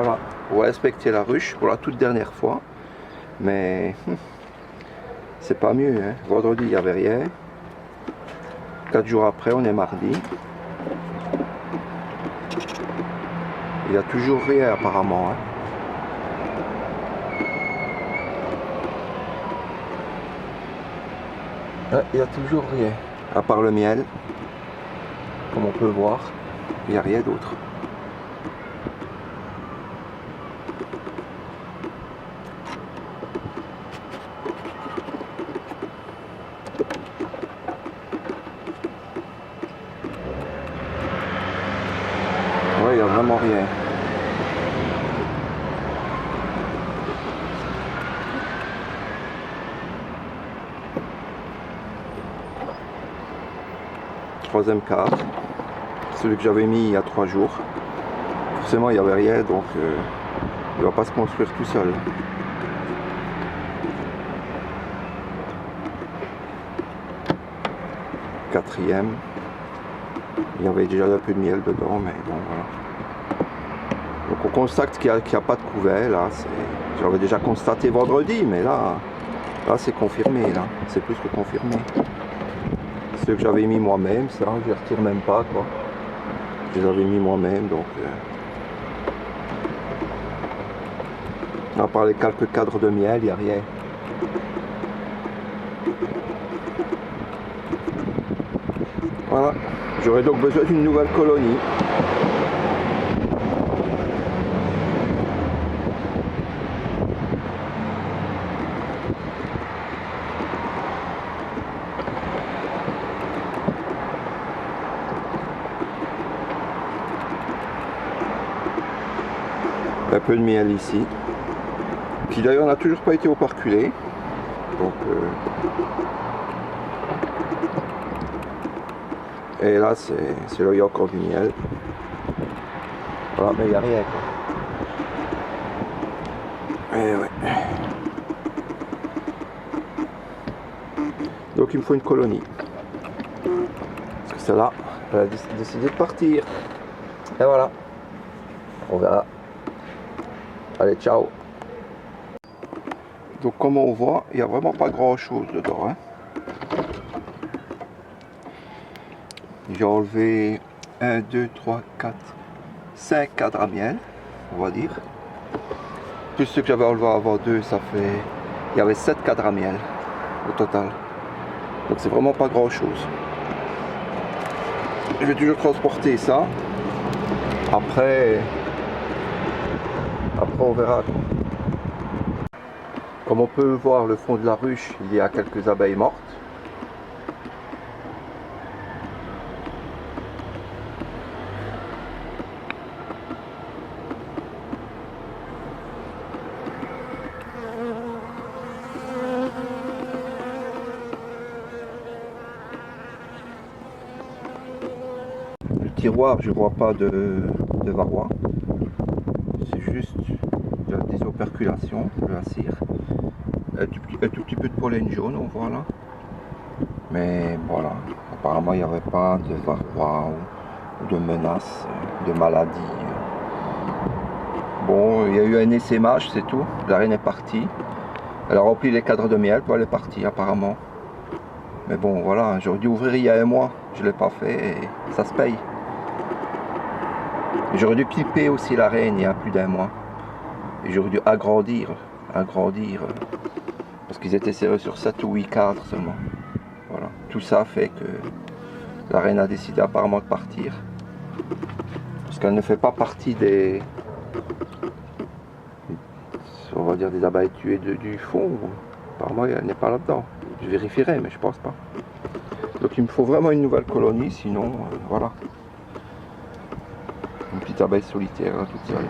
Voilà, pour respecter la ruche pour la toute dernière fois. Mais c'est pas mieux, hein. Vendredi il n'y avait rien. 4 jours après on est mardi. Il n'y a toujours rien apparemment, hein. Ouais, il n'y a toujours rien. À part le miel. Comme on peut voir, il n'y a rien d'autre. Ouais, il n'y a vraiment rien. Troisième cadre, celui que j'avais mis il y a 3 jours. Forcément il n'y avait rien, donc il ne va pas se construire tout seul. Quatrième, il y avait déjà un peu de miel dedans, mais bon voilà. Donc on constate qu'il n'y a pas de couvert là. J'avais déjà constaté vendredi, mais là c'est confirmé, là c'est plus que confirmé. Ceux que j'avais mis moi-même, ça je les retire même pas quoi. Je les avais mis moi-même, donc à part les quelques cadres de miel, il n'y a rien. Voilà, j'aurais donc besoin d'une nouvelle colonie. Un peu de miel ici, qui d'ailleurs n'a toujours pas été operculé, donc et là c'est là il y a encore du miel. Voilà, mais il n'y a rien quoi. Et ouais. Donc il me faut une colonie, parce que celle-là elle a décidé de partir, et voilà, on verra. Allez, ciao. Donc comme on voit, il n'y a vraiment pas grand chose dedans, hein. J'ai enlevé 1, 2, 3, 4, 5 cadres à miel, on va dire. Plus ceux que j'avais enlevé avant 2, ça fait... Il y avait 7 cadres à miel au total. Donc c'est vraiment pas grand chose. Je vais toujours transporter ça. Après on verra. Comme on peut voir le fond de la ruche, il y a quelques abeilles mortes. Le tiroir, je vois pas de varroa. C'est juste des operculations de la cire. Un tout petit peu de pollen jaune, on voit là. Mais voilà, apparemment il n'y avait pas de varroa ou de menace de maladie. Bon, il y a eu un essaimage, c'est tout. La reine est partie. Elle a rempli les cadres de miel, puis elle est partie apparemment. Mais bon, voilà, j'aurais dû ouvrir il y a 1 mois. Je ne l'ai pas fait et ça se paye. J'aurais dû piper aussi la reine il y a plus d'1 mois. Et j'aurais dû agrandir. Parce qu'ils étaient serrés sur 7 ou 8 cadres seulement. Voilà. Tout ça fait que la reine a décidé apparemment de partir. Parce qu'elle ne fait pas partie des... on va dire des abeilles tuées du fond. Apparemment elle n'est pas là-dedans. Je vérifierai, mais je pense pas. Donc il me faut vraiment une nouvelle colonie, sinon voilà. Une petite abeille solitaire là, toute seule.